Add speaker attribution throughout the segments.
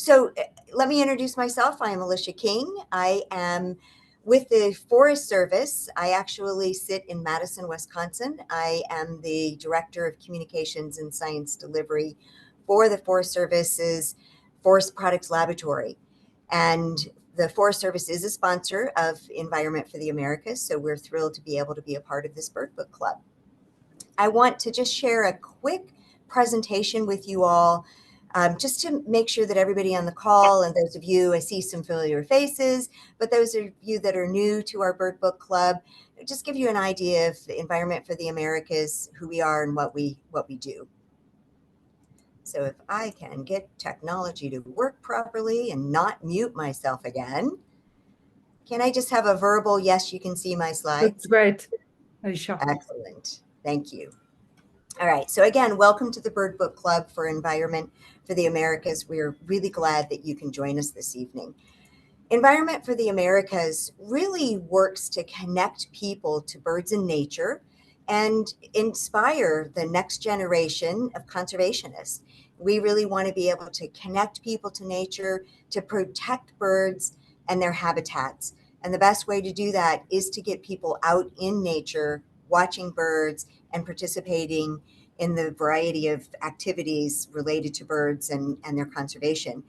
Speaker 1: So let me introduce myself. I am Alicia King. I am with the Forest Service. I actually sit in Madison, Wisconsin. I am the Director of Communications and Science Delivery for the Forest Service's Forest Products Laboratory. And the Forest Service is a sponsor of Environment for the Americas, so we're thrilled to be able to be a part of this Bird Book Club. I want to just share a quick presentation with you all, just to make sure that everybody on the call, and those of you, I see some familiar faces, but those of you that are new to our Bird Book Club, just give you an idea of the Environment for the Americas, who we are and what we do. So if I can get technology to work properly and not mute myself again, can I just have a verbal, yes, you can see my slides?
Speaker 2: That's great, Alicia.
Speaker 1: Excellent. Thank you. All right. So again, welcome to the Bird Book Club for Environment for the Americas. We're really glad that you can join us this evening. Environment for the Americas really works to connect people to birds and nature and inspire the next generation of conservationists. We really want to be able to connect people to nature, to protect birds and their habitats. And the best way to do that is to get people out in nature, watching birds, and participating in the variety of activities related to birds and their conservation.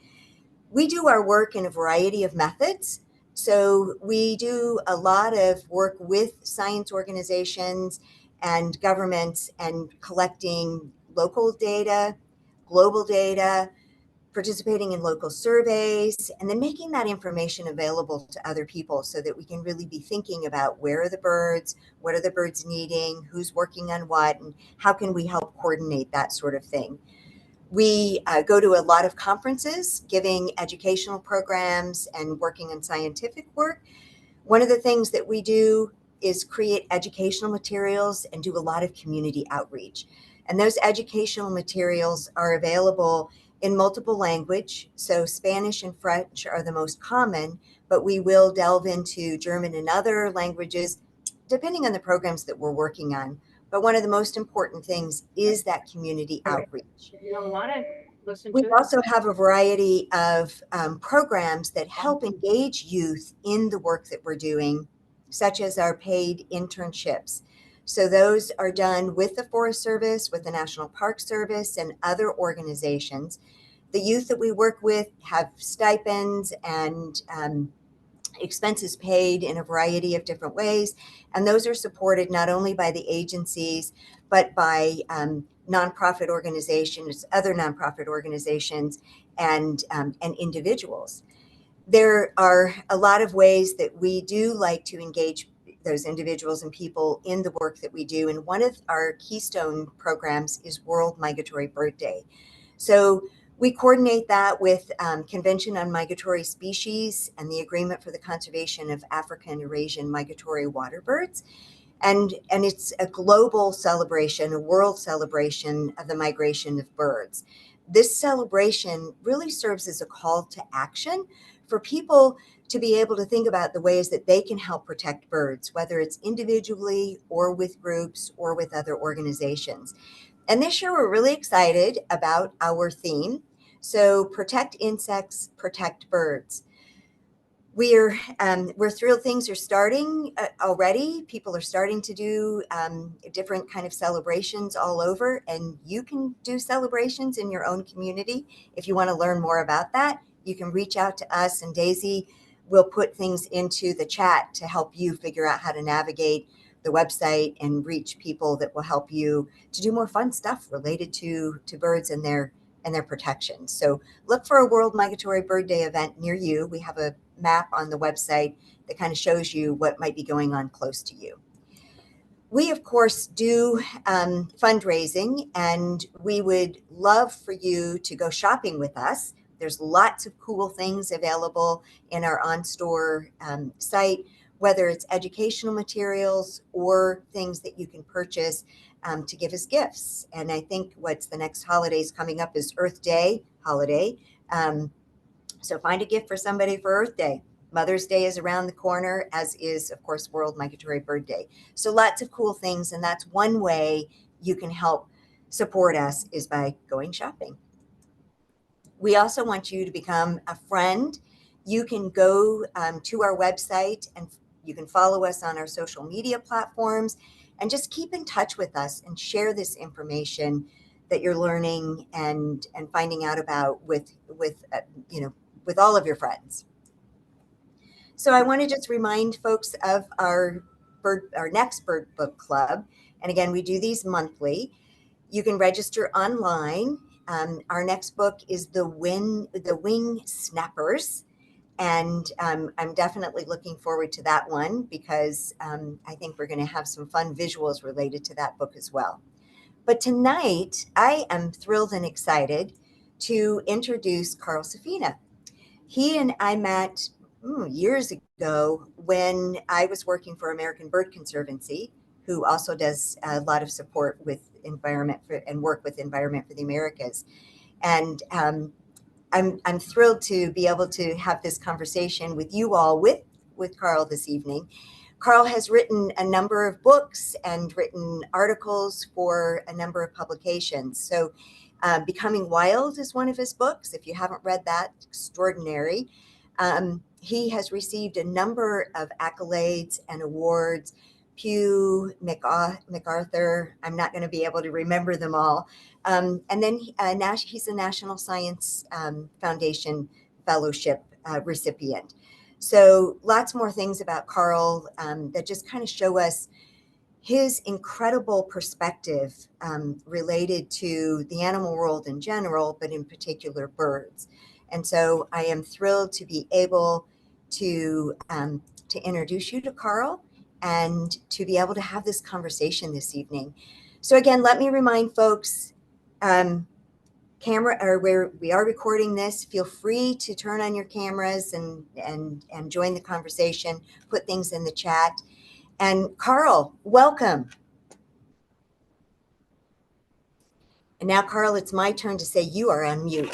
Speaker 1: We do our work in a variety of methods. So we do a lot of work with science organizations and governments and collecting local data, global data, participating in local surveys, and then making that information available to other people so that we can really be thinking about where are the birds, what are the birds needing, who's working on what, and how can we help coordinate that sort of thing. We go to a lot of conferences, giving educational programs and working on scientific work. One of the things that we do is create educational materials and do a lot of community outreach. And those educational materials are available in multiple language. So Spanish and French are the most common, but we will delve into German and other languages, depending on the programs that we're working on. But one of the most important things is that community outreach.
Speaker 2: You don't want to listen
Speaker 1: We
Speaker 2: to it?
Speaker 1: also have a variety of programs that help engage youth in the work that we're doing, such as our paid internships. So those are done with the Forest Service, with the National Park Service, and other organizations. The youth that we work with have stipends and expenses paid in a variety of different ways. And those are supported not only by the agencies, but by nonprofit organizations, other nonprofit organizations, and individuals. There are a lot of ways that we do like to engage those individuals and people in the work that we do. And one of our keystone programs is World Migratory Bird Day. So we coordinate that with Convention on Migratory Species and the Agreement for the Conservation of African and Eurasian Migratory Water Birds. And it's a global celebration, a world celebration of the migration of birds. This celebration really serves as a call to action for people to be able to think about the ways that they can help protect birds, whether it's individually or with groups or with other organizations. And this year, we're really excited about our theme. So protect insects, protect birds. We're thrilled things are starting already. People are starting to do different kind of celebrations all over, and you can do celebrations in your own community. If you want to learn more about that, you can reach out to us, and Daisy will put things into the chat to help you figure out how to navigate the website and reach people that will help you to do more fun stuff related to birds and their protection. So look for a World Migratory Bird Day event near you. We have a map on the website that kind of shows you what might be going on close to you. We, of course, do fundraising, and we would love for you to go shopping with us. There's lots of cool things available in our on-store site, whether it's educational materials or things that you can purchase to give as gifts. And I think what's the next holidays coming up is Earth Day holiday. So find a gift for somebody for Earth Day. Mother's Day is around the corner, as is, of course, World Migratory Bird Day. So lots of cool things. And that's one way you can help support us, is by going shopping. We also want you to become a friend. You can go to our website and you can follow us on our social media platforms and just keep in touch with us and share this information that you're learning and finding out about with all of your friends. So I want to just remind folks of our next bird book club. And again, we do these monthly. You can register online. Our next book is the Wing Snappers, and I'm definitely looking forward to that one because I think we're going to have some fun visuals related to that book as well. But tonight, I am thrilled and excited to introduce Carl Safina. He and I met years ago when I was working for American Bird Conservancy, who also does a lot of support with and work with Environment for the Americas. And I'm thrilled to be able to have this conversation with you all with Carl this evening. Carl has written a number of books and written articles for a number of publications. So Becoming Wild is one of his books. If you haven't read that, extraordinary. He has received a number of accolades and awards. Pew, MacArthur, I'm not going to be able to remember them all. And then he's a National Science Foundation Fellowship recipient. So lots more things about Carl that just kind of show us his incredible perspective related to the animal world in general, but in particular birds. And so I am thrilled to be able to introduce you to Carl and to be able to have this conversation this evening. So again, let me remind folks, camera or where we are recording this, feel free to turn on your cameras and join the conversation, put things in the chat. And Carl, welcome. And now, Carl, it's my turn to say you are on mute.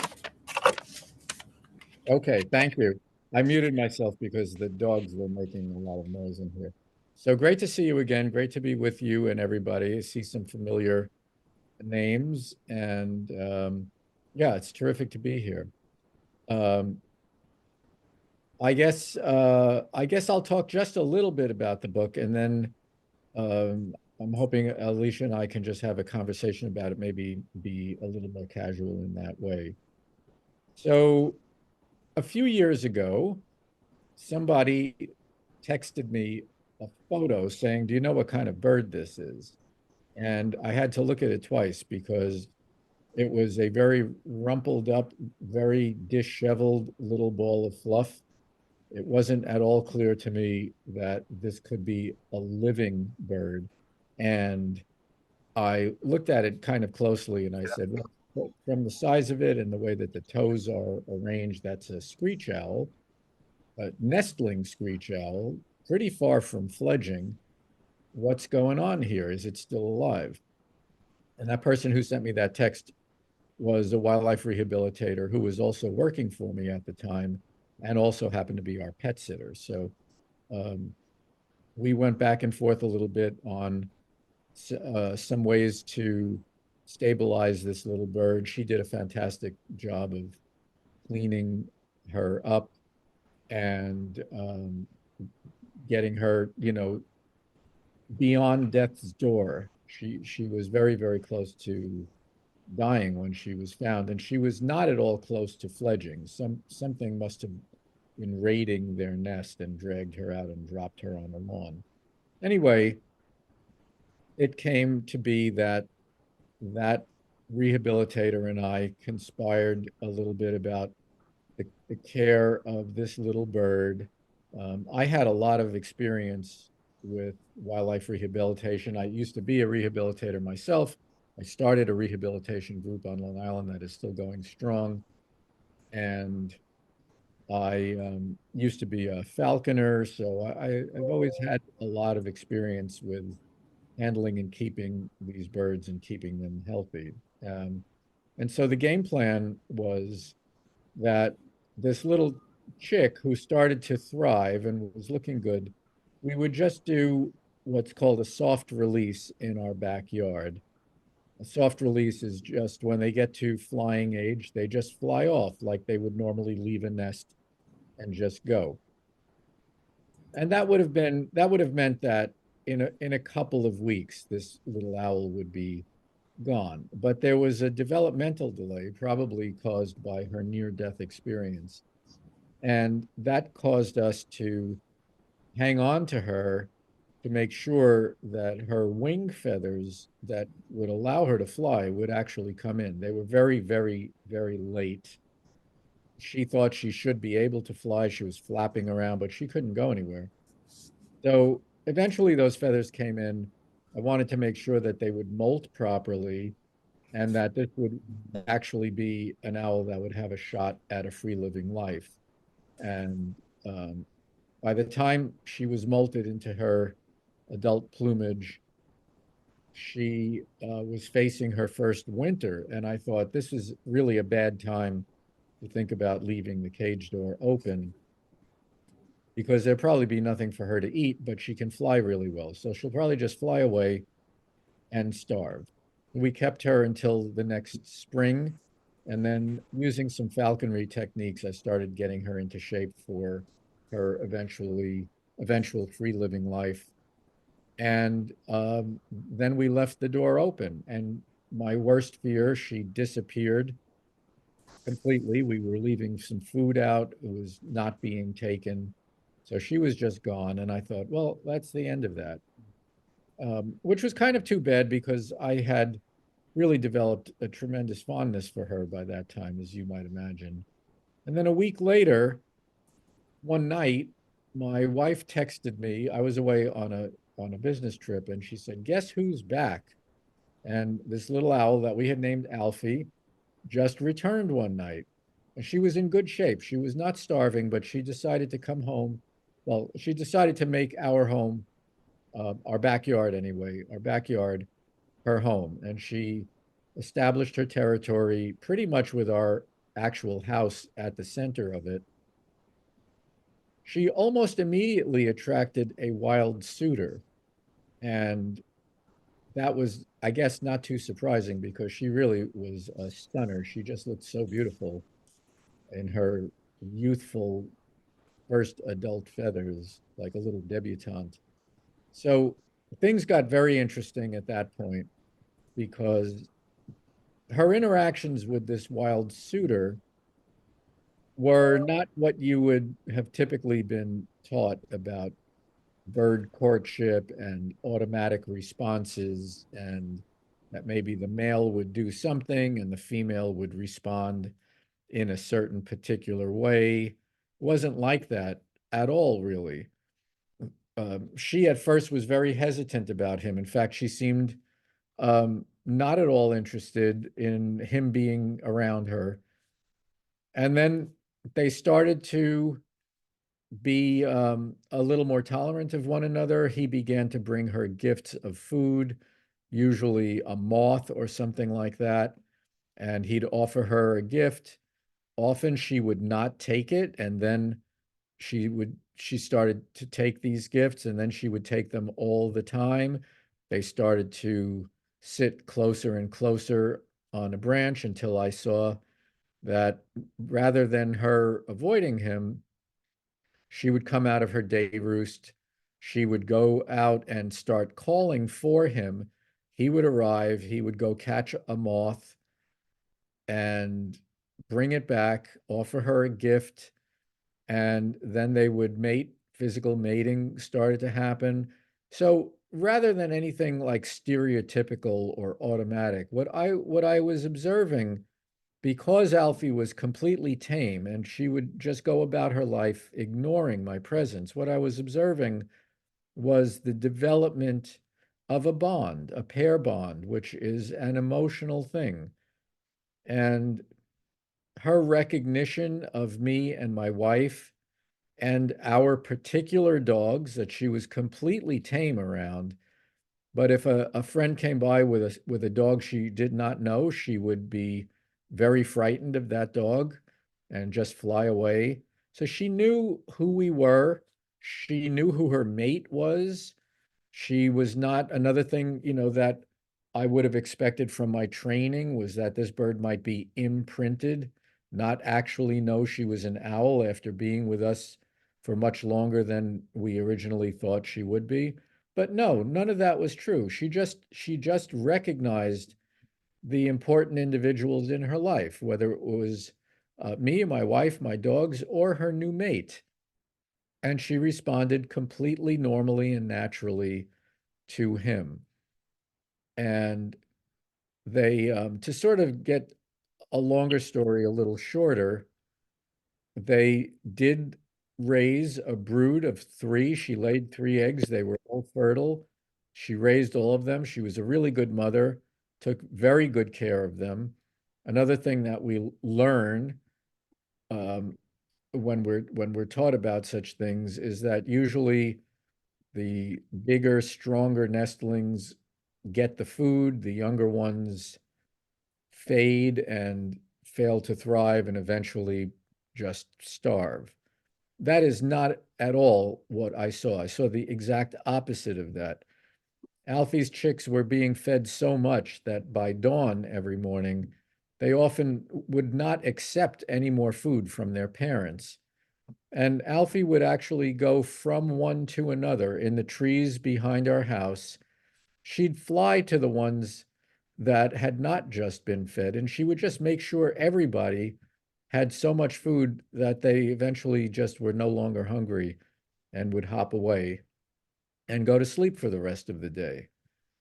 Speaker 3: Okay, thank you. I muted myself because the dogs were making a lot of noise in here. So great to see you again. Great to be with you and everybody. I see some familiar names, and yeah, it's terrific to be here. Um, I guess I'll talk just a little bit about the book, and then I'm hoping Alicia and I can just have a conversation about it, maybe be a little more casual in that way. So a few years ago, somebody texted me a photo saying, "Do you know what kind of bird this is?" And I had to look at it twice because it was a very rumpled up, very disheveled little ball of fluff. It wasn't at all clear to me that this could be a living bird. And I looked at it kind of closely and I said, well, from the size of it and the way that the toes are arranged, that's a screech owl, a nestling screech owl, pretty far from fledging. What's going on here? Is it still alive? And that person who sent me that text was a wildlife rehabilitator who was also working for me at the time and also happened to be our pet sitter. So um, we went back and forth a little bit on some ways to stabilize this little bird. She did a fantastic job of cleaning her up and getting her, beyond death's door. She was very, very close to dying when she was found, and she was not at all close to fledging. Something must have been raiding their nest and dragged her out and dropped her on the lawn. Anyway, it came to be that that rehabilitator and I conspired a little bit about the care of this little bird. I had a lot of experience with wildlife rehabilitation. I used to be a rehabilitator myself. I started a rehabilitation group on Long Island that is still going strong. And I used to be a falconer, so I've always had a lot of experience with handling and keeping these birds and keeping them healthy. Um, and so the game plan was that this little chick who started to thrive and was looking good, we would just do what's called a soft release in our backyard. A soft release is just when they get to flying age, they just fly off like they would normally leave a nest and just go. And that would have meant that in a couple of weeks, this little owl would be gone. But there was a developmental delay, probably caused by her near-death experience. And that caused us to hang on to her to make sure that her wing feathers that would allow her to fly would actually come in. They were very, very, very late. She thought she should be able to fly. She was flapping around, but she couldn't go anywhere. So eventually those feathers came in. I wanted to make sure that they would molt properly and that this would actually be an owl that would have a shot at a free living life. And um, by the time she was molted into her adult plumage, she was facing her first winter. And I thought this is really a bad time to think about leaving the cage door open because there'd probably be nothing for her to eat, but she can fly really well. So she'll probably just fly away and starve. We kept her until the next spring. And then using some falconry techniques, I started getting her into shape for her eventual free living life. And then we left the door open. And my worst fear, she disappeared completely. We were leaving some food out. It was not being taken. So she was just gone. And I thought, well, that's the end of that, which was kind of too bad because I had really developed a tremendous fondness for her by that time, as you might imagine. And then a week later, one night, my wife texted me. I was away on a business trip, and she said, "Guess who's back?" And this little owl that we had named Alfie just returned one night. And she was in good shape. She was not starving, but she decided to come home. Well, she decided to make our home, our backyard anyway, our backyard, her home. And she established her territory pretty much with our actual house at the center of it. She almost immediately attracted a wild suitor. And that was, I guess, not too surprising because she really was a stunner. She just looked so beautiful in her youthful first adult feathers, like a little debutante. So things got very interesting at that point because her interactions with this wild suitor were not what you would have typically been taught about bird courtship and automatic responses, and that maybe the male would do something and the female would respond in a certain particular way. It wasn't like that at all, really. She at first was very hesitant about him. In fact, she seemed not at all interested in him being around her. And then they started to be a little more tolerant of one another. He began to bring her gifts of food, usually a moth or something like that, and he'd offer her a gift. Often she would not take it, and then she started to take these gifts, and then she would take them all the time. They started to sit closer and closer on a branch until I saw that rather than her avoiding him, she would come out of her day roost. She would go out and start calling for him. He would arrive. He would go catch a moth and bring it back, offer her a gift, and then they would mate. Physical mating started to happen. So rather than anything like stereotypical or automatic, what I was observing, because Alfie was completely tame and she would just go about her life ignoring my presence, what I was observing was the development of a bond, a pair bond, which is an emotional thing. And her recognition of me and my wife and our particular dogs that she was completely tame around. But if a friend came by with a dog she did not know, she would be very frightened of that dog and just fly away. So she knew who we were. She knew who her mate was. She was not another thing, that I would have expected from my training was that this bird might be imprinted, not actually know she was an owl after being with us for much longer than we originally thought she would be. But no, none of that was true. She just recognized the important individuals in her life, whether it was me, my wife, my dogs, or her new mate. And she responded completely normally and naturally to him. And they, to sort of get a longer story a little shorter, they did raise a brood of three. She laid three eggs. They were all fertile. She raised all of them. She was a really good mother, took very good care of them. Another thing that we learn um, when we're taught about such things is that usually the bigger, stronger nestlings get the food, the younger ones fade and fail to thrive and eventually just starve. That is not at all what I saw. I saw the exact opposite of that. Alfie's chicks were being fed so much that by dawn every morning, they often would not accept any more food from their parents. And Alfie would actually go from one to another in the trees behind our house. She'd fly to the ones that had not just been fed, and she would just make sure everybody had so much food that they eventually just were no longer hungry and would hop away and go to sleep for the rest of the day.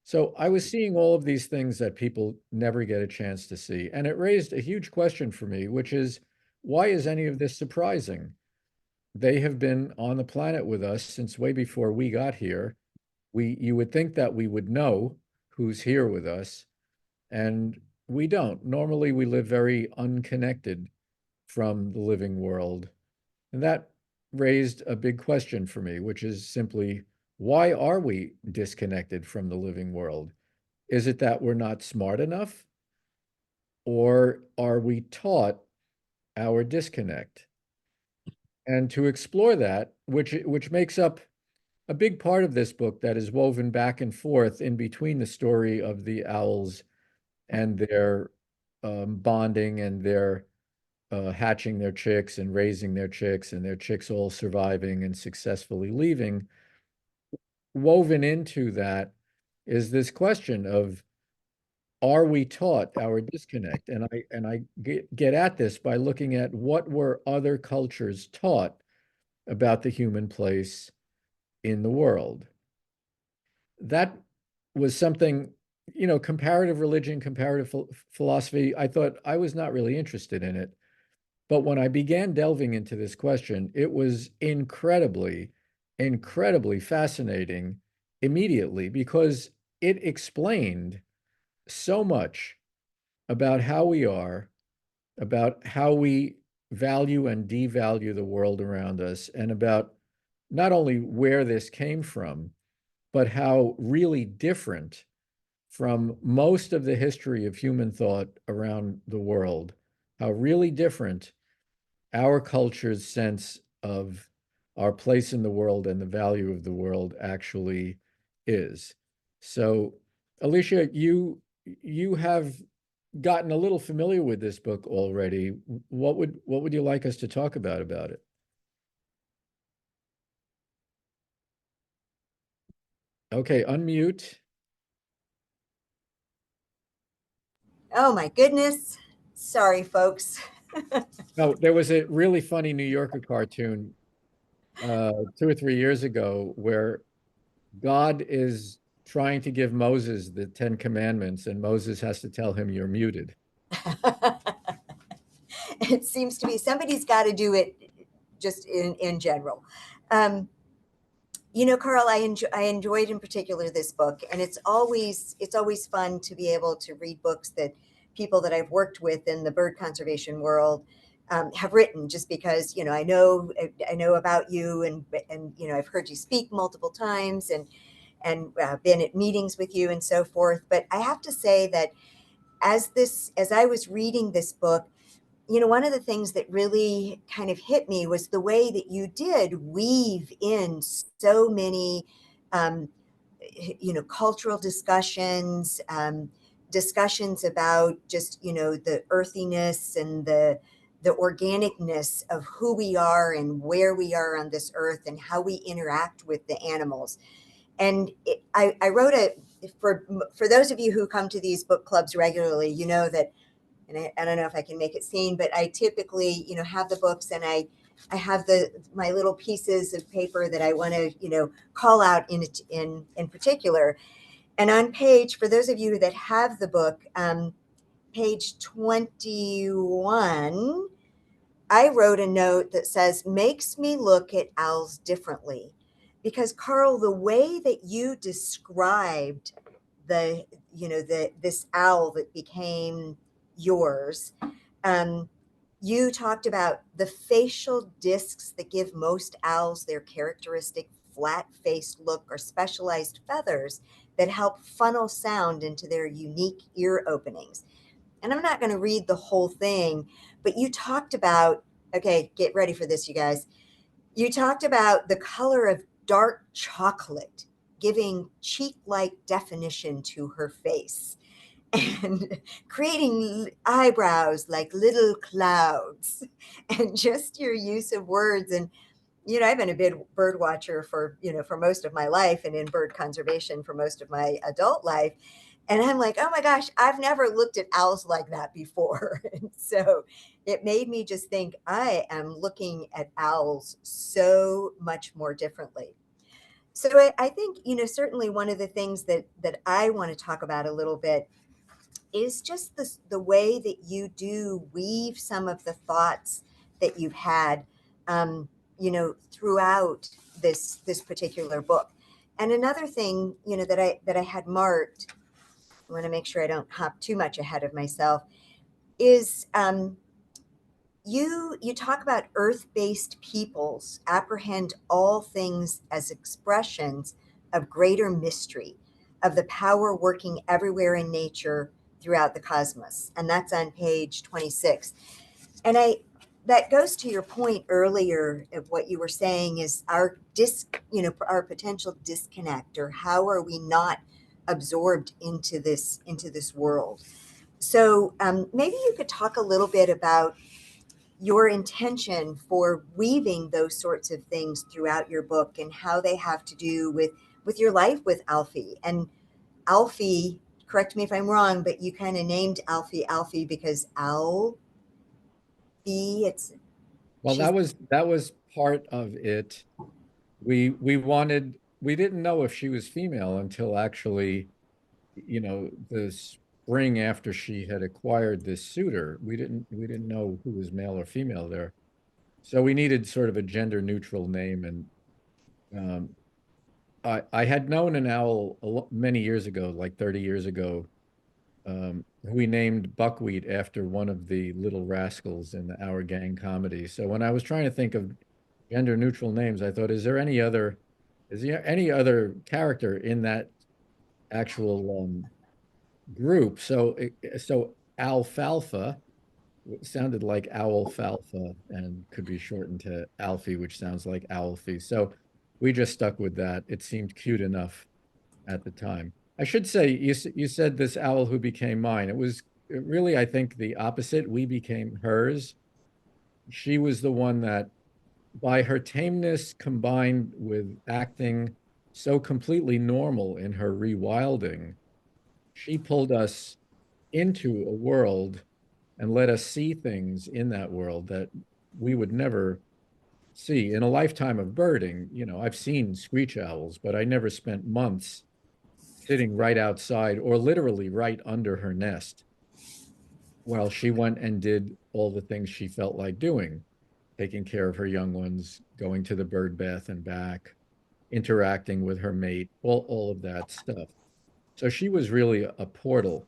Speaker 3: So I was seeing all of these things that people never get a chance to see. And it raised a huge question for me, which is, why is any of this surprising? They have been on the planet with us since way before we got here. You would think that we would know who's here with us, and we don't. Normally, we live very unconnected from the living world. And that raised a big question for me, which is simply, why are we disconnected from the living world? Is it that we're not smart enough, or are we taught our disconnect? And to explore that, which makes up a big part of this book that is woven back and forth in between the story of the owls and their bonding and their hatching their chicks and raising their chicks and their chicks all surviving and successfully leaving. Woven into that is this question of, are we taught our disconnect? And I get at this by looking at what were other cultures taught about the human place in the world. That was something, comparative religion, comparative philosophy. I thought I was not really interested in it. But when I began delving into this question, it was incredibly, incredibly fascinating immediately because it explained so much about how we are, about how we value and devalue the world around us, and about not only where this came from, but how really different from most of the history of human thought around the world, how really different our culture's sense of our place in the world and the value of the world actually is. So, Alicia, you have gotten a little familiar with this book already. What would you like us to talk about it? Okay, unmute.
Speaker 1: Oh my goodness. Sorry, folks.
Speaker 3: No, there was a really funny New Yorker cartoon 2 or 3 years ago where God is trying to give Moses the Ten Commandments, and Moses has to tell him, "You're muted."
Speaker 1: It seems to be somebody's got to do it just in general. Um, Carl, I enjoyed in particular this book, and it's always fun to be able to read books that people that I've worked with in the bird conservation world have written. Just because I know about you, and I've heard you speak multiple times, and been at meetings with you and so forth. But I have to say that as I was reading this book, one of the things that really kind of hit me was the way that you did weave in so many um, cultural discussions, discussions about just, the earthiness and the organicness of who we are and where we are on this earth and how we interact with the animals. And I wrote for those of you who come to these book clubs regularly, you know that, and I don't know if I can make it seen, but I typically, have the books, and I have my little pieces of paper that I want to, call out in particular. And on for those of you that have the book, page 21, I wrote a note that says, makes me look at owls differently. Because Carl, the way that you described this owl that became yours, you talked about the facial discs that give most owls their characteristic flat-faced look or specialized feathers that help funnel sound into their unique ear openings. And I'm not going to read the whole thing, but you talked about, okay, get ready for this, you guys. You talked about the color of dark chocolate giving cheek-like definition to her face and creating eyebrows like little clouds, and just your use of words. And I've been a big bird watcher for most of my life, and in bird conservation for most of my adult life. And I'm like, oh my gosh, I've never looked at owls like that before. And so it made me just think I am looking at owls so much more differently. So I think, certainly one of the things that I want to talk about a little bit is just the way that you do weave some of the thoughts that you've had, throughout this particular book. And another thing, that I had marked, I want to make sure I don't hop too much ahead of myself, is you talk about earth-based peoples apprehend all things as expressions of greater mystery, of the power working everywhere in nature throughout the cosmos. And that's on page 26. And that goes to your point earlier of what you were saying is our potential disconnect, or how are we not absorbed into this world. So maybe you could talk a little bit about your intention for weaving those sorts of things throughout your book and how they have to do with your life with Alfie. And Alfie, correct me if I'm wrong, but you kind of named Alfie because Alfie,
Speaker 3: Well,
Speaker 1: she's
Speaker 3: that was part of it. We didn't know if she was female until actually, the spring after she had acquired this suitor. We didn't know who was male or female there. So we needed sort of a gender neutral name. And I had known an owl many years ago, like 30 years ago, who we named Buckwheat after one of the little rascals in the Our Gang comedy. So when I was trying to think of gender neutral names, I thought, is there any other character in that actual group? So Alfalfa sounded like Owlfalfa and could be shortened to Alfie, which sounds like Owlfie. So we just stuck with that. It seemed cute enough at the time. I should say, you said this owl who became mine. Really, I think, the opposite. We became hers. She was the one that, by her tameness combined with acting so completely normal in her rewilding, she pulled us into a world and let us see things in that world that we would never see in a lifetime of birding. I've seen screech owls, but I never spent months sitting right outside or literally right under her nest while she went and did all the things she felt like doing, taking care of her young ones, going to the bird bath and back, interacting with her mate, all of that stuff. So she was really a portal.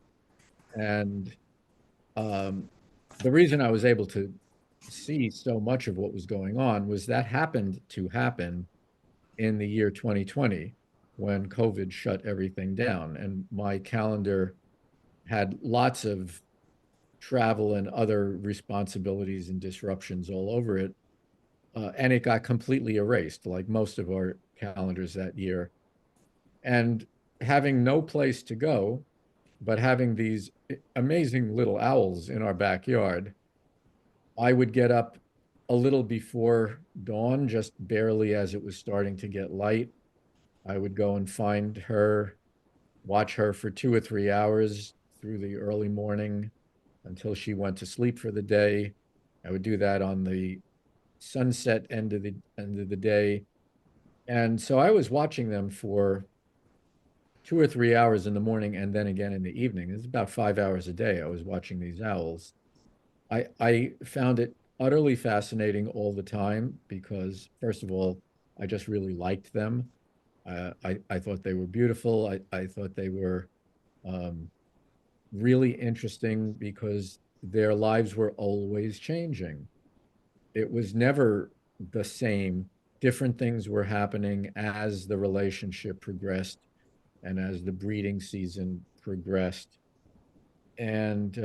Speaker 3: And um, the reason I was able to see so much of what was going on was that happened to happen in the year 2020 when COVID shut everything down. And my calendar had lots of travel and other responsibilities and disruptions all over it. And it got completely erased, like most of our calendars that year. And having no place to go, but having these amazing little owls in our backyard, I would get up a little before dawn, just barely as it was starting to get light. I would go and find her, watch her for 2 or 3 hours through the early morning until she went to sleep for the day. I would do that on the sunset end of the day. And so I was watching them for 2 or 3 hours in the morning and then again in the evening. It's about 5 hours a day I was watching these owls. I found it utterly fascinating all the time because, first of all, I just really liked them. I thought they were beautiful. I thought they were um, really interesting because their lives were always changing. It was never the same. Different things were happening as the relationship progressed and as the breeding season progressed. And,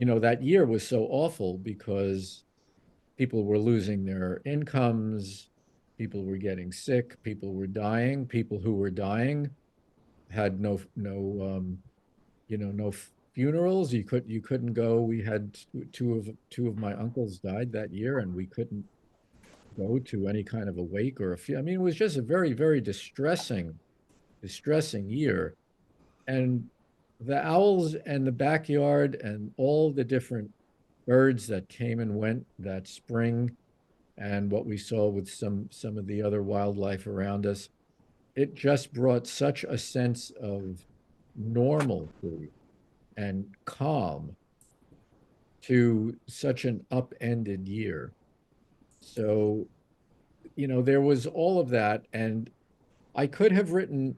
Speaker 3: that year was so awful because people were losing their incomes, people were getting sick, people were dying, people who were dying had no funerals. You couldn't go. We had two of my uncles died that year, and we couldn't go to any kind of a wake or a I mean, it was just a very, very distressing year. And the owls and the backyard and all the different birds that came and went that spring and what we saw with some of the other wildlife around us, it just brought such a sense of normalcy and calm to such an upended year. So, there was all of that, and I could have written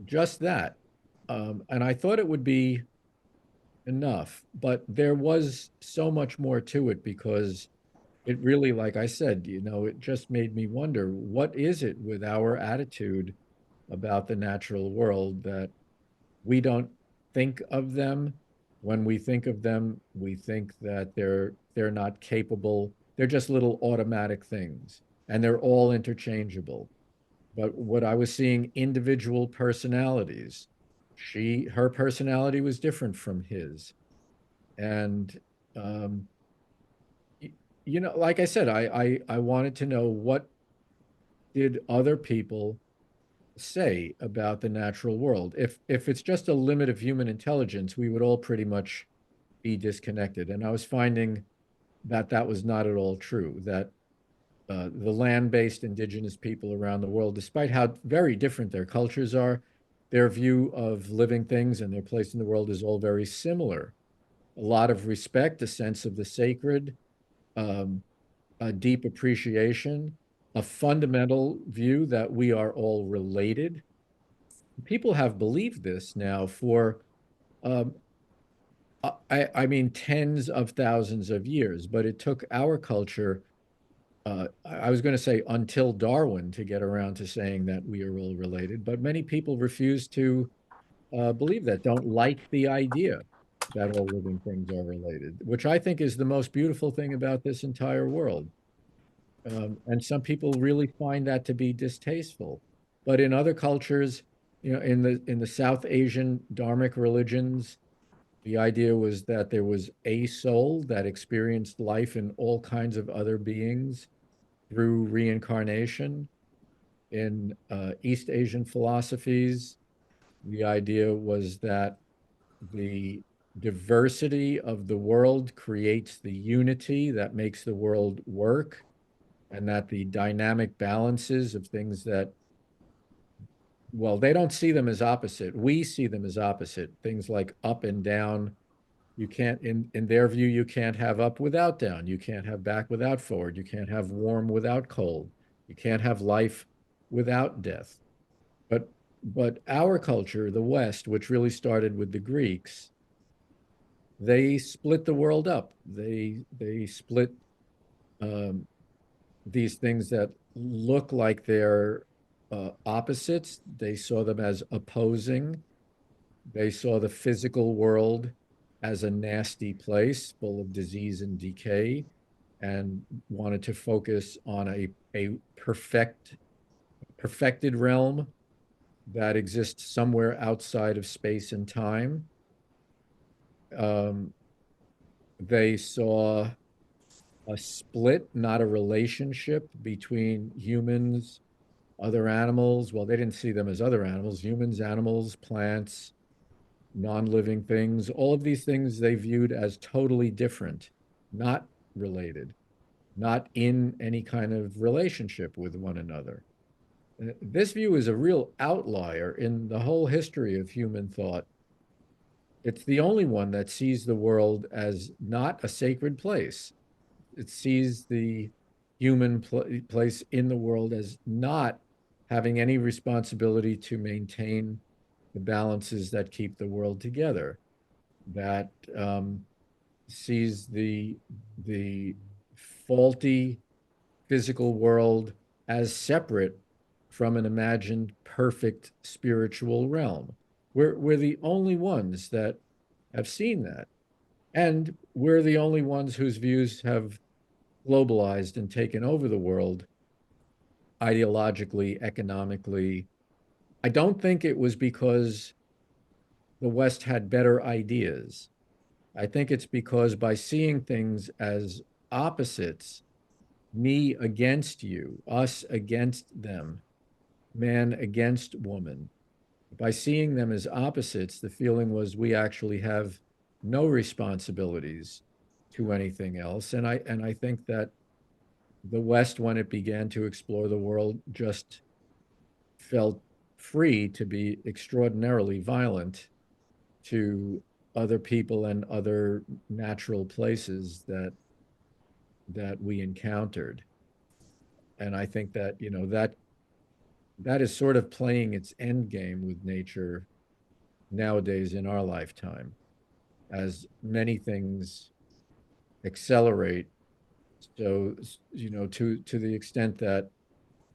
Speaker 3: just that. And I thought it would be enough, but there was so much more to it because it really, like I said, it just made me wonder, what is it with our attitude about the natural world that we don't think of them? When we think of them, we think that they're not capable. They're just little automatic things, and they're all interchangeable. But what I was seeing, individual personalities. Her personality was different from his. And um, like I said, I wanted to know, what did other people say about the natural world? If it's just a limit of human intelligence, we would all pretty much be disconnected. And I was finding that that was not at all true, that the land-based indigenous people around the world, despite how very different their cultures are, their view of living things and their place in the world is all very similar. A lot of respect, a sense of the sacred, um, a deep appreciation, a fundamental view that we are all related. People have believed this now for, um, I mean, tens of thousands of years, but it took our culture, I was going to say until Darwin, to get around to saying that we are all related. But many people refuse to believe that, don't like the idea that all living things are related, which I think is the most beautiful thing about this entire world. And some people really find that to be distasteful. But in other cultures, in the South Asian Dharmic religions, the idea was that there was a soul that experienced life in all kinds of other beings through reincarnation. In East Asian philosophies, the idea was that the diversity of the world creates the unity that makes the world work, and that the dynamic balances of things that, well, they don't see them as opposite. We see them as opposite. Things like up and down. You can't, in their view, you can't have up without down. You can't have back without forward. You can't have warm without cold. You can't have life without death. But but our culture, the West, which really started with the Greeks, they split the world up. They split um, these things that look like they're opposites. They saw them as opposing. They saw the physical world as a nasty place full of disease and decay, and wanted to focus on a perfected realm that exist somewhere outside of space and time. They saw a split, not a relationship between humans, other animals. Well, they didn't see them as other animals, humans, animals, plants, non-living things. All of these things they viewed as totally different, not related, not in any kind of relationship with one another. This view is a real outlier in the whole history of human thought. It's the only one that sees the world as not a sacred place. It sees the human place in the world as not having any responsibility to maintain the balances that keep the world together, that sees the faulty physical world as separate from an imagined perfect spiritual realm. We're the only ones that have seen that. And we're the only ones whose views have globalized and taken over the world ideologically, economically. I don't think it was because the West had better ideas. I think it's because by seeing things as opposites, me against you, us against them, man against woman, by seeing them as opposites, the feeling was we actually have no responsibilities to anything else. And I think that the West, when it began to explore the world, just felt free to be extraordinarily violent to other people and other natural places that we encountered. And I think that, that is sort of playing its end game with nature nowadays in our lifetime, as many things accelerate. So, to the extent that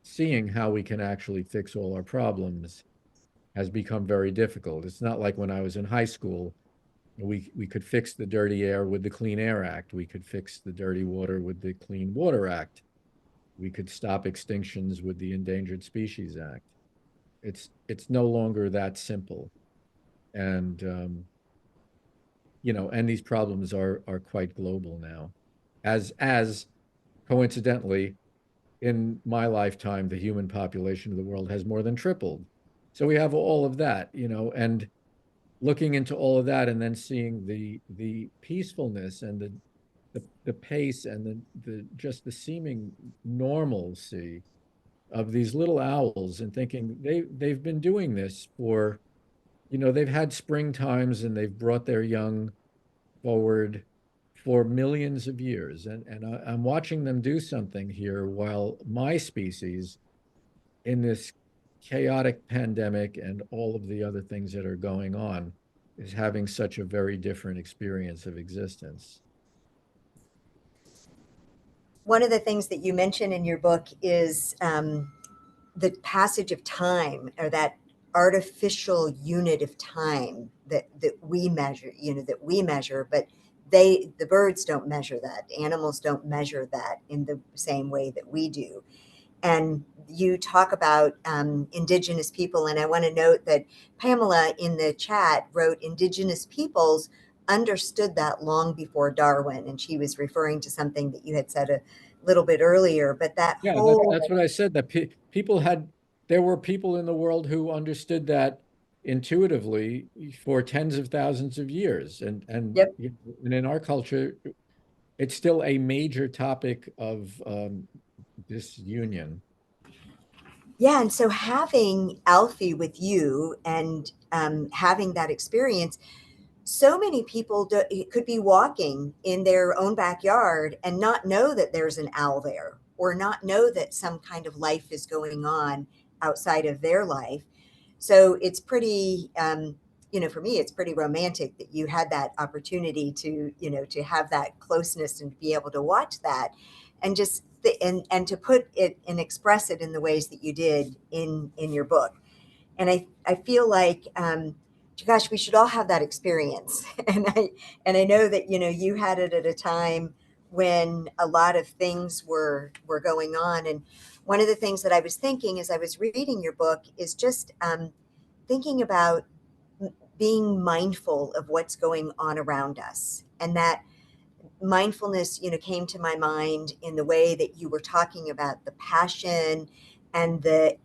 Speaker 3: seeing how we can actually fix all our problems has become very difficult. It's not like when I was in high school, we could fix the dirty air with the Clean Air Act. We could fix the dirty water with the Clean Water Act. We could stop extinctions with the Endangered Species Act. It's no longer that simple. And and these problems are quite global now. As coincidentally, in my lifetime, the human population of the world has more than tripled. So we have all of that, and looking into all of that and then seeing the peacefulness and the pace and the just the seeming normalcy of these little owls, and thinking they've been doing this for, they've had spring times and they've brought their young forward for millions of years. And I'm watching them do something here while my species, in this chaotic pandemic and all of the other things that are going on, is having such a very different experience of existence.
Speaker 1: One of the things that you mention in your book is the passage of time, or that artificial unit of time that we measure, but the birds don't measure that. Animals don't measure that in the same way that we do. And you talk about indigenous people, and I want to note that Pamela in the chat wrote indigenous peoples understood that long before Darwin, and she was referring to something that you had said a little bit earlier. But that
Speaker 3: Yeah,
Speaker 1: whole
Speaker 3: that's what I said, that people there were people in the world who understood that intuitively for tens of thousands of years.
Speaker 1: Yep.
Speaker 3: And in our culture, it's still a major topic of disunion.
Speaker 1: Yeah, and so having Alfie with you and having that experience, so many people could be walking in their own backyard and not know that there's an owl there, or not know that some kind of life is going on outside of their life. So it's pretty, for me, it's pretty romantic that you had that opportunity to, to have that closeness and be able to watch that, and just and to put it and express it in the ways that you did in your book. And I feel like, gosh, we should all have that experience. And I know that, you had it at a time when a lot of things were going on. And one of the things that I was thinking as I was reading your book is just thinking about being mindful of what's going on around us, and that mindfulness, came to my mind in the way that you were talking about the passion and the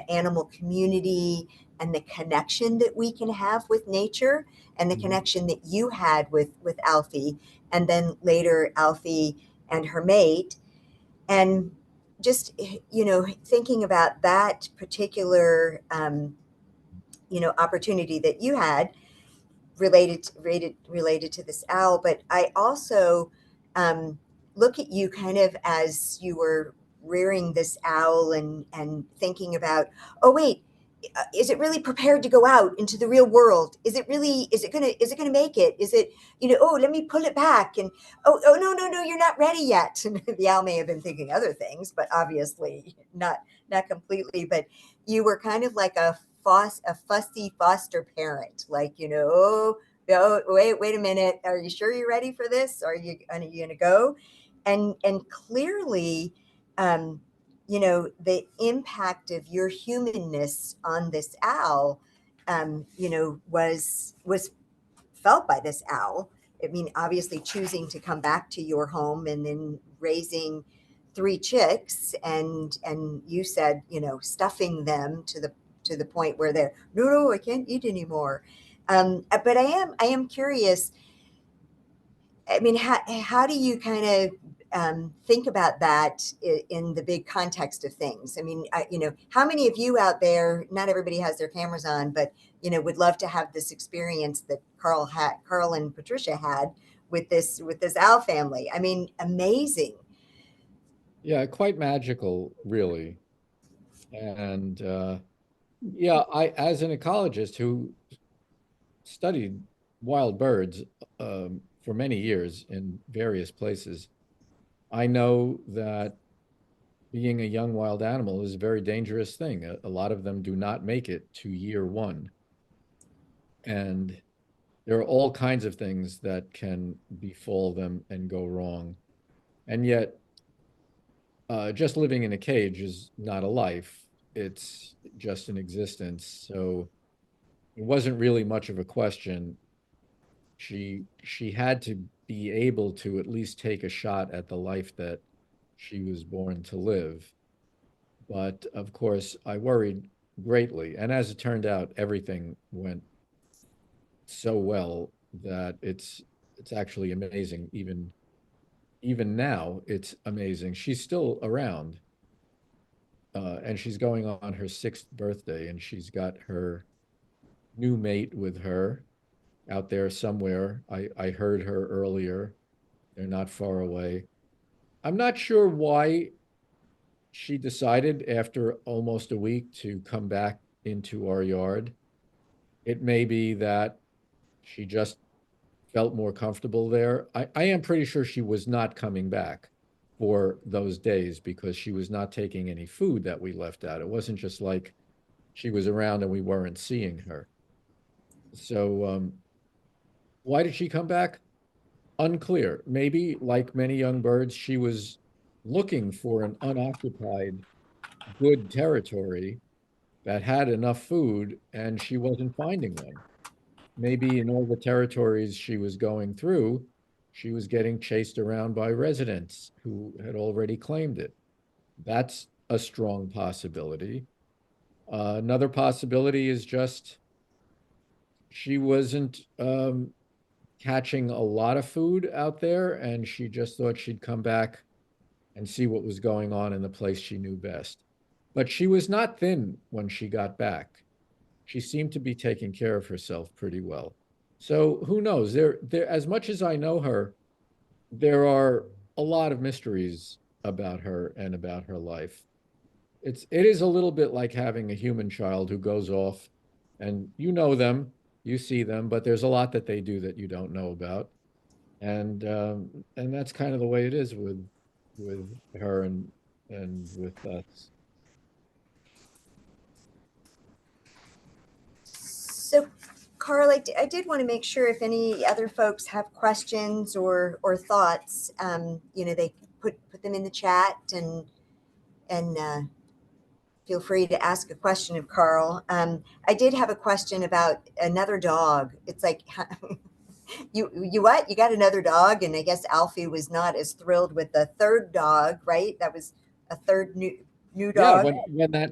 Speaker 1: animal community and the connection that we can have with nature, and the connection that you had with Alfie, and then later Alfie and her mate. And just thinking about that particular opportunity that you had related to this owl. But I also um, look at you kind of as you were rearing this owl, and thinking about, oh wait, is it really prepared to go out into the real world? Is it gonna make it? Is it, oh, let me pull it back, and oh no, you're not ready yet. And the owl may have been thinking other things, but obviously not completely. But you were kind of like a fussy foster parent, like, oh, wait a minute, are you sure you're ready for this? Are you gonna go? And clearly, um, the impact of your humanness on this owl, was felt by this owl. I mean, obviously choosing to come back to your home and then raising three chicks, and you said, stuffing them to the point where they're, no, I can't eat anymore. But I am curious. I mean, how do you kind of think about that in the big context of things? I mean, how many of you out there, not everybody has their cameras on, but, would love to have this experience that Carl and Patricia had with this owl family? I mean, amazing.
Speaker 3: Yeah, quite magical, really. And yeah, as an ecologist who studied wild birds for many years in various places, I know that being a young wild animal is a very dangerous thing. A lot of them do not make it to year one. And there are all kinds of things that can befall them and go wrong. And yet, just living in a cage is not a life, it's just an existence. So it wasn't really much of a question. She had to be able to at least take a shot at the life that she was born to live. But of course, I worried greatly. And as it turned out, everything went so well that it's actually amazing. Even now, it's amazing. She's still around, and she's going on her sixth birthday, and she's got her new mate with her out there somewhere. I heard her earlier. They're not far away. I'm not sure why she decided after almost a week to come back into our yard. It may be that she just felt more comfortable there. I am pretty sure she was not coming back for those days because she was not taking any food that we left out. It wasn't just like she was around and we weren't seeing her. So why did she come back? Unclear. Maybe, like many young birds, she was looking for an unoccupied, good territory that had enough food and she wasn't finding one. Maybe in all the territories she was going through, she was getting chased around by residents who had already claimed it. That's a strong possibility. Another possibility is just she wasn't catching a lot of food out there, and she just thought she'd come back and see what was going on in the place she knew best. But she was not thin when she got back. She seemed to be taking care of herself pretty well. So who knows? As much as I know her, there are a lot of mysteries about her and about her life. It is a little bit like having a human child who goes off and you know them, you see them, but there's a lot that they do that you don't know about. And that's kind of the way it is with her and with us.
Speaker 1: So Carl, I did want to make sure if any other folks have questions or thoughts, they put them in the chat and feel free to ask a question of Carl. I did have a question about another dog. It's like, you what? You got another dog? And I guess Alfie was not as thrilled with the third dog, right? That was a third new
Speaker 3: Yeah,
Speaker 1: dog.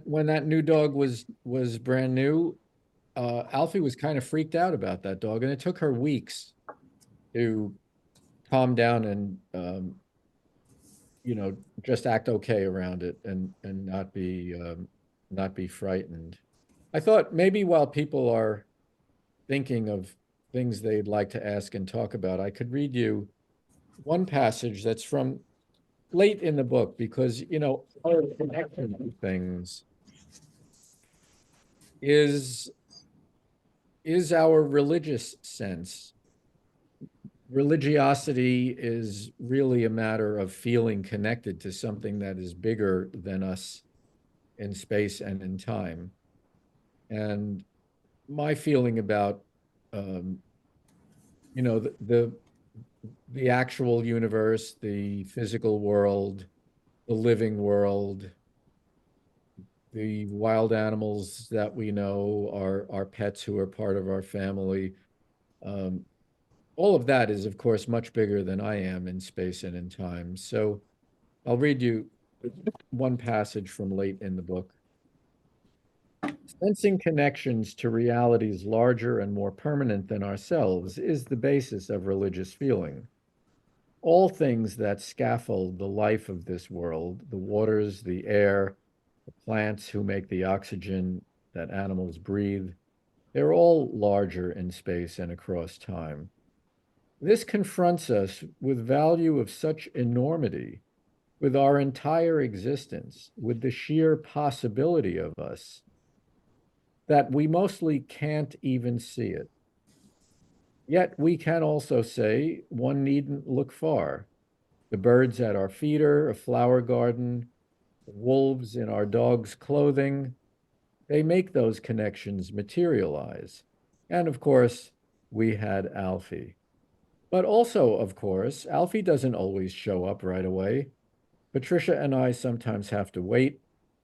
Speaker 3: when that new dog was brand new, Alfie was kind of freaked out about that dog, and it took her weeks to calm down and just act okay around it and not be frightened. I thought maybe while people are thinking of things they'd like to ask and talk about, I could read you one passage that's from late in the book because, our connection to things is our religious sense. Religiosity is really a matter of feeling connected to something that is bigger than us in space and in time. And my feeling about, um, the actual universe, the physical world, the living world, the wild animals that we know, our pets who are part of our family. Um, all of that is, of course, much bigger than I am in space and in time. So I'll read you one passage from late in the book. Sensing connections to realities larger and more permanent than ourselves is the basis of religious feeling. All things that scaffold the life of this world, the waters, the air, the plants who make the oxygen that animals breathe, they're all larger in space and across time. This confronts us with value of such enormity, with our entire existence, with the sheer possibility of us, that we mostly can't even see it. Yet we can also say one needn't look far. The birds at our feeder, a flower garden, the wolves in our dog's clothing, they make those connections materialize. And of course, we had Alfie. But also, of course, Alfie doesn't always show up right away. Patricia and I sometimes have to wait,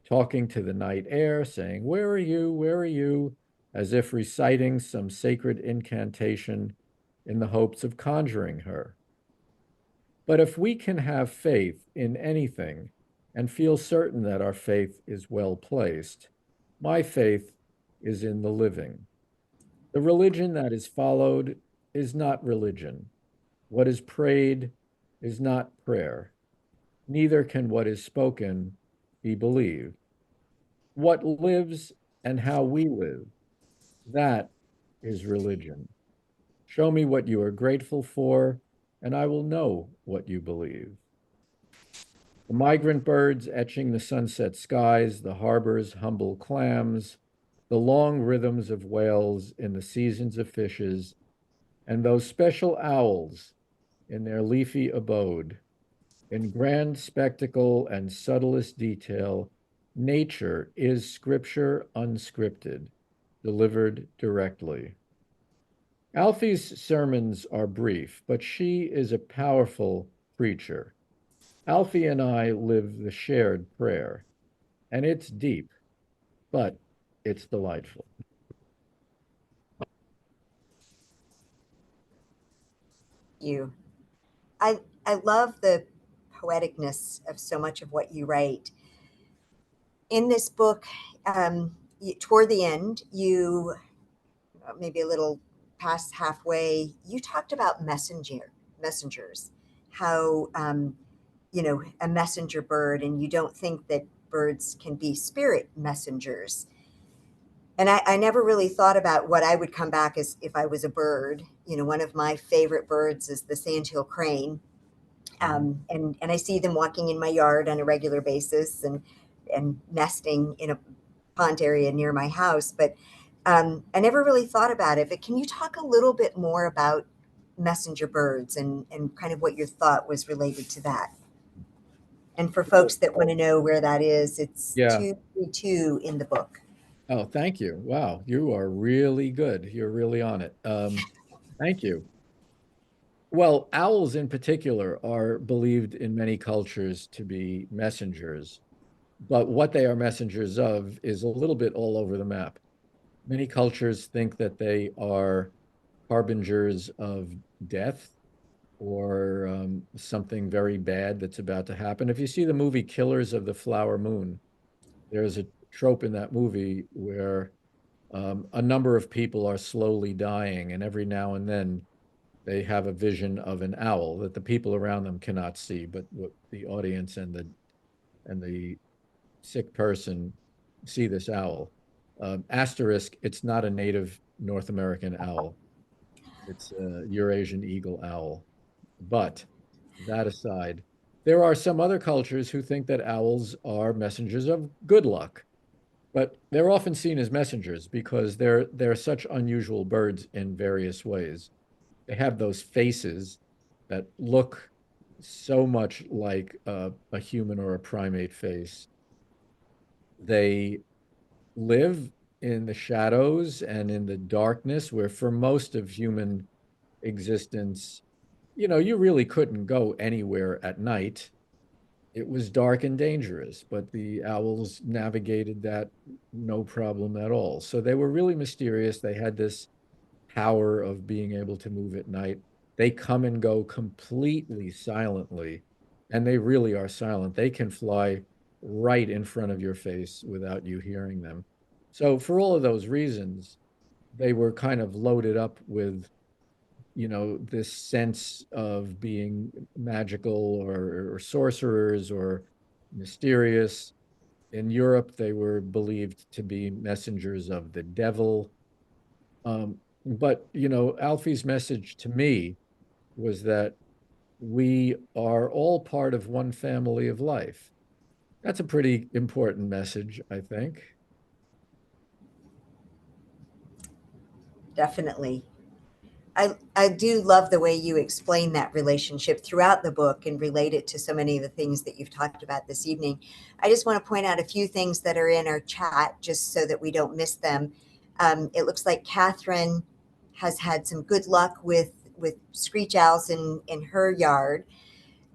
Speaker 3: talking to the night air, saying, "Where are you? Where are you?" as if reciting some sacred incantation in the hopes of conjuring her. But if we can have faith in anything and feel certain that our faith is well placed, my faith is in the living. The religion that is followed is not religion. What is prayed is not prayer. Neither can what is spoken be believed. What lives and how we live, that is religion. Show me what you are grateful for, and I will know what you believe. The migrant birds etching the sunset skies, the harbor's humble clams, the long rhythms of whales in the seasons of fishes, and those special owls in their leafy abode. In grand spectacle and subtlest detail, nature is scripture unscripted, delivered directly. Alfie's sermons are brief, but she is a powerful preacher. Alfie and I live the shared prayer, and it's deep, but it's delightful.
Speaker 1: You. I love the poeticness of so much of what you write. In this book, toward the end, you maybe a little past halfway, you talked about messengers, how a messenger bird, and you don't think that birds can be spirit messengers. And I never really thought about what I would come back as if I was a bird. One of my favorite birds is the sandhill crane. And I see them walking in my yard on a regular basis and nesting in a pond area near my house. But I never really thought about it. But can you talk a little bit more about messenger birds and kind of what your thought was related to that? And for folks that want to know where that is, it's
Speaker 3: Yeah,
Speaker 1: 232 in the book.
Speaker 3: Oh, thank you. Wow, you are really good. You're really on it. Thank you. Well, owls in particular are believed in many cultures to be messengers, but what they are messengers of is a little bit all over the map. Many cultures think that they are harbingers of death or something very bad that's about to happen. If you see the movie Killers of the Flower Moon, there's a trope in that movie where a number of people are slowly dying, and every now and then they have a vision of an owl that the people around them cannot see, but what the audience and the sick person see this owl. Asterisk, it's not a native North American owl. It's a Eurasian eagle owl. But that aside, there are some other cultures who think that owls are messengers of good luck, but they're often seen as messengers because they're such unusual birds in various ways. They have those faces that look so much like a human or a primate face. They live in the shadows and in the darkness, where for most of human existence, you really couldn't go anywhere at night. It was dark and dangerous, but the owls navigated that no problem at all. So they were really mysterious. They had this power of being able to move at night. They come and go completely silently, and they really are silent. They can fly right in front of your face without you hearing them. So for all of those reasons, they were kind of loaded up with, this sense of being magical or sorcerers or mysterious. In Europe, they were believed to be messengers of the devil. But, Alfie's message to me was that we are all part of one family of life. That's a pretty important message, I think.
Speaker 1: Definitely. I do love the way you explain that relationship throughout the book and relate it to so many of the things that you've talked about this evening. I just want to point out a few things that are in our chat just so that we don't miss them. It looks like Catherine has had some good luck with screech owls in her yard.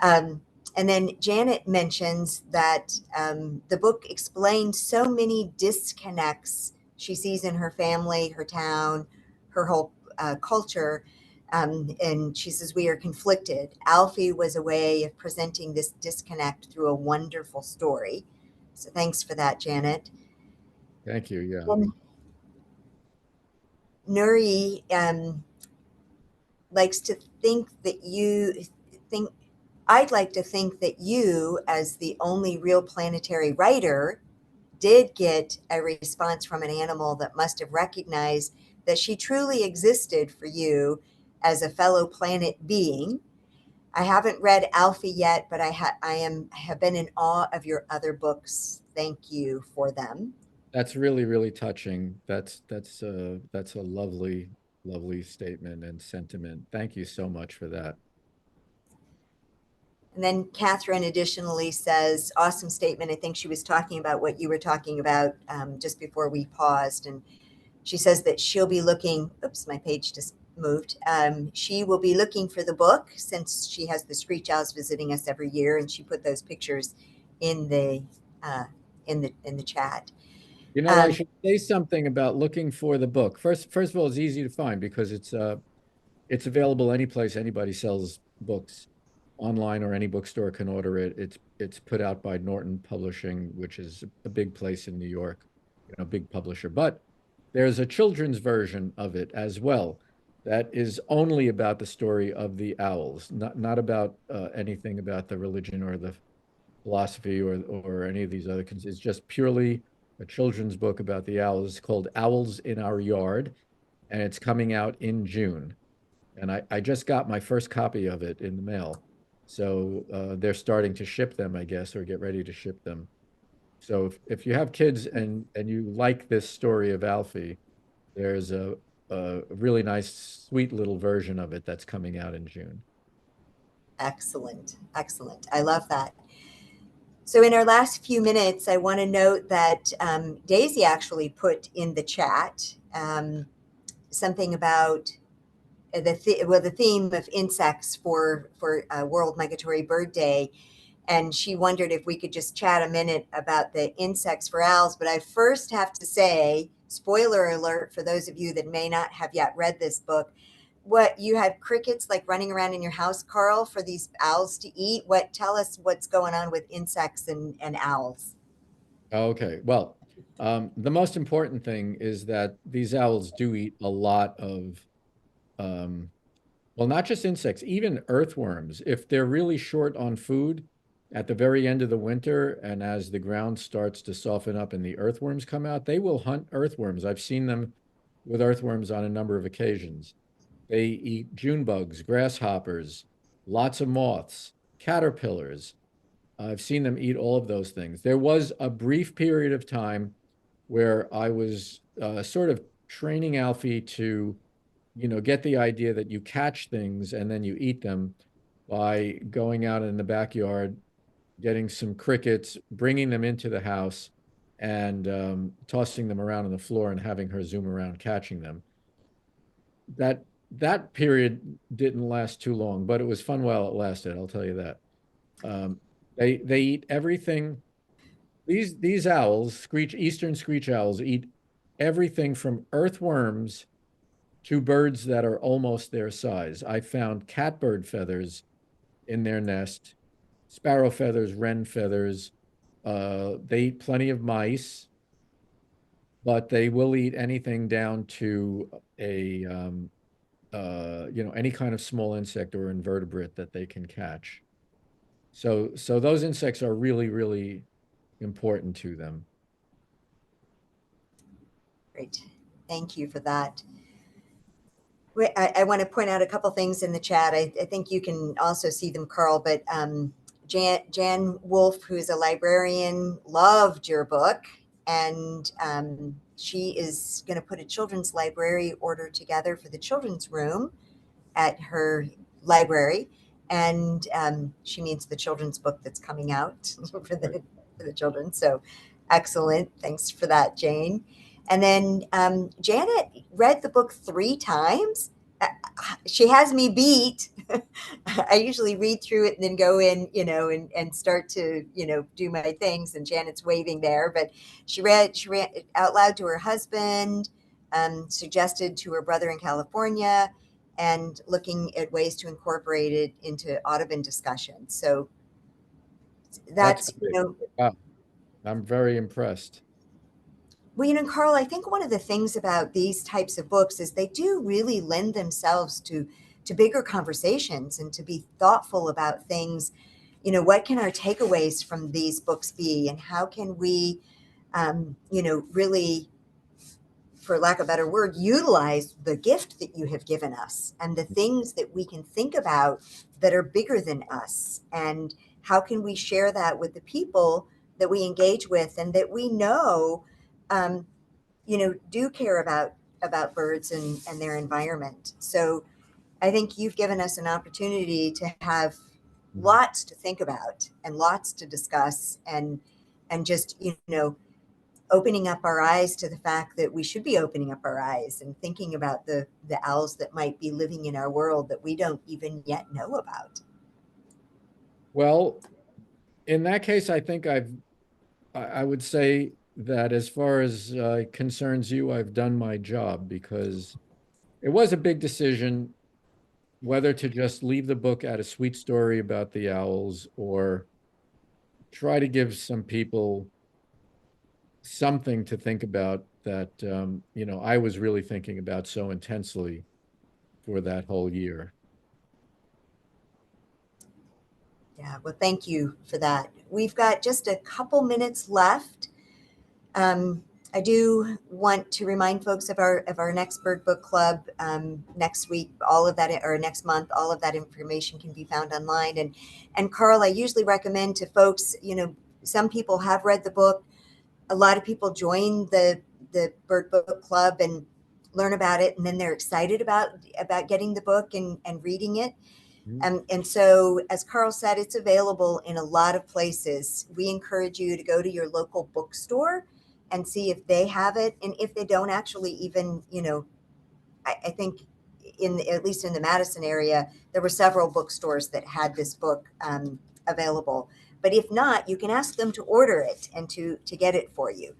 Speaker 1: And then Janet mentions that the book explains so many disconnects she sees in her family, her town, her whole culture. And she says, we are conflicted. Alfie was a way of presenting this disconnect through a wonderful story. So thanks for that, Janet.
Speaker 3: Thank you. Yeah.
Speaker 1: And Nuri likes to think that you think, I'd like to think that you, as the only real planetary writer, did get a response from an animal that must have recognized that she truly existed for you as a fellow planet being. I haven't read Alfie yet, but have been in awe of your other books. Thank you for them.
Speaker 3: That's really, really touching. That's a lovely, lovely statement and sentiment. Thank you so much for that.
Speaker 1: And then Catherine additionally says, awesome statement. I think she was talking about what you were talking about just before we paused. And she says that she'll be looking, oops, my page just moved. She will be looking for the book since she has the screech owls visiting us every year. And she put those pictures in the, in the chat.
Speaker 3: I should say something about looking for the book. First of all, it's easy to find because it's available any place anybody sells books online, or any bookstore can order it. It's put out by Norton Publishing, which is a big place in New York, big publisher. But there's a children's version of it as well that is only about the story of the owls, not about anything about the religion or the philosophy or any of these other. It's just purely a children's book about the owls. It's called Owls in Our Yard, and it's coming out in June. And I just got my first copy of it in the mail. So they're starting to ship them, I guess, or get ready to ship them. So if you have kids and you like this story of Alfie, there's a really nice, sweet little version of it that's coming out in June.
Speaker 1: Excellent. Excellent. I love that. So in our last few minutes, I want to note that Daisy actually put in the chat something about the theme of insects for World Migratory Bird Day, and she wondered if we could just chat a minute about the insects for owls. But I first have to say, spoiler alert for those of you that may not have yet read this book, what you had crickets like running around in your house, Carl, for these owls to eat. Tell us what's going on with insects and owls.
Speaker 3: Okay, well, the most important thing is that these owls do eat a lot of, well, not just insects, even earthworms. If they're really short on food at the very end of the winter, and as the ground starts to soften up and the earthworms come out, they will hunt earthworms. I've seen them with earthworms on a number of occasions. They eat June bugs, grasshoppers, lots of moths, caterpillars. I've seen them eat all of those things. There was a brief period of time where I was sort of training Alfie to, get the idea that you catch things and then you eat them by going out in the backyard, getting some crickets, bringing them into the house, and tossing them around on the floor and having her zoom around catching them. That period didn't last too long, but it was fun while it lasted, I'll tell you that. Um, they eat everything. These owls, eastern screech owls, eat everything from earthworms to birds that are almost their size. I found catbird feathers in their nest, sparrow feathers, wren feathers. They eat plenty of mice, but they will eat anything down to any kind of small insect or invertebrate that they can catch. So those insects are really, really important to them.
Speaker 1: Great. Thank you for that. I want to point out a couple things in the chat. I think you can also see them, Carl, but Jan Wolf, who's a librarian, loved your book, and she is going to put a children's library order together for the children's room at her library. And she means the children's book that's coming out for the children. So excellent. Thanks for that, Jane. And then Janet read the book 3 times. She has me beat. I usually read through it and then go in, and start to, do my things. And Janet's waving there, but she read out loud to her husband, suggested to her brother in California, and looking at ways to incorporate it into Audubon discussions. So that's
Speaker 3: Wow. I'm very impressed.
Speaker 1: Well, Carl, I think one of the things about these types of books is they do really lend themselves to bigger conversations and to be thoughtful about things. What can our takeaways from these books be, and how can we, really, for lack of a better word, utilize the gift that you have given us and the things that we can think about that are bigger than us, and how can we share that with the people that we engage with and that we know do care about birds and their environment. So I think you've given us an opportunity to have lots to think about and lots to discuss, and just, opening up our eyes to the fact that we should be opening up our eyes and thinking about the owls that might be living in our world that we don't even yet know about.
Speaker 3: Well, in that case, I think I would say that as far as concerns you, I've done my job, because it was a big decision whether to just leave the book at a sweet story about the owls or try to give some people something to think about that, I was really thinking about so intensely for that whole year.
Speaker 1: Yeah, well, thank you for that. We've got just a couple minutes left. I do want to remind folks of our next Bird Book Club next week. All of that, or next month, all of that information can be found online. And Carl, I usually recommend to folks, some people have read the book. A lot of people join the Bird Book Club and learn about it, and then they're excited about getting the book and reading it. And so, as Carl said, it's available in a lot of places. We encourage you to go to your local bookstore and see if they have it. And if they don't, actually, even, I think at least in the Madison area, there were several bookstores that had this book available. But if not, you can ask them to order it and to get it for you.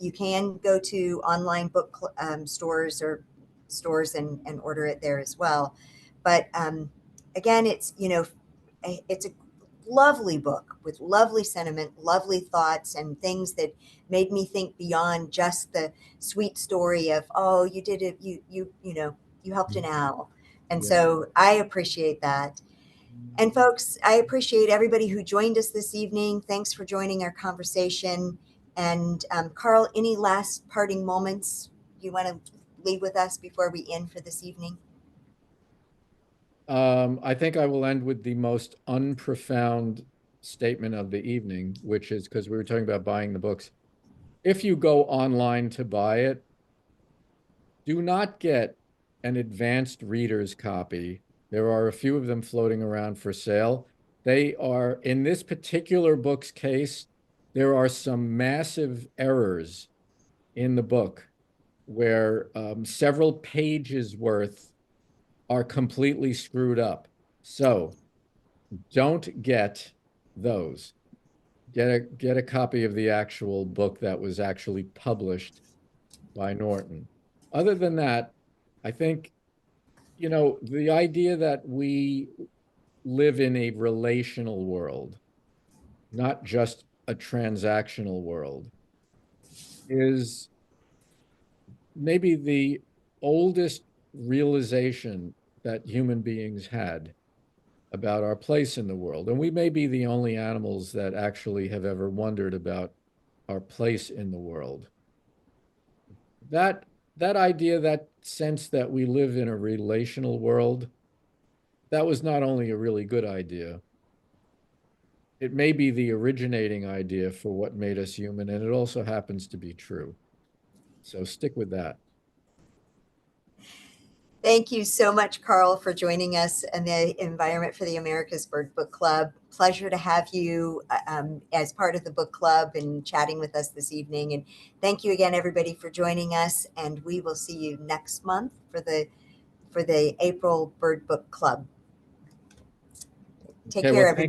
Speaker 1: You can go to online book stores or stores and order it there as well. But again, it's a lovely book with lovely sentiment, lovely thoughts, and things that made me think beyond just the sweet story of, oh, you did it, you helped an owl. And so I appreciate that. And folks, I appreciate everybody who joined us this evening. Thanks for joining our conversation. And Carl, any last parting moments you want to leave with us before we end for this evening?
Speaker 3: I think I will end with the most unprofound statement of the evening, which is, because we were talking about buying the books. If you go online to buy it, do not get an advanced reader's copy. There are a few of them floating around for sale. They are, in this particular book's case, there are some massive errors in the book where several pages worth are completely screwed up. So don't get those. Get a copy of the actual book that was actually published by Norton. Other than that, I think, the idea that we live in a relational world, not just a transactional world, is maybe the oldest realization that human beings had about our place in the world. And we may be the only animals that actually have ever wondered about our place in the world. That idea, that sense that we live in a relational world, that was not only a really good idea, it may be the originating idea for what made us human, and it also happens to be true. So stick with that.
Speaker 1: Thank you so much, Carl, for joining us in the Environment for the Americas Bird Book Club. Pleasure to have you as part of the book club and chatting with us this evening. And thank you again, everybody, for joining us. And we will see you next month for the April Bird Book Club. Take care,
Speaker 3: Well,
Speaker 1: everybody.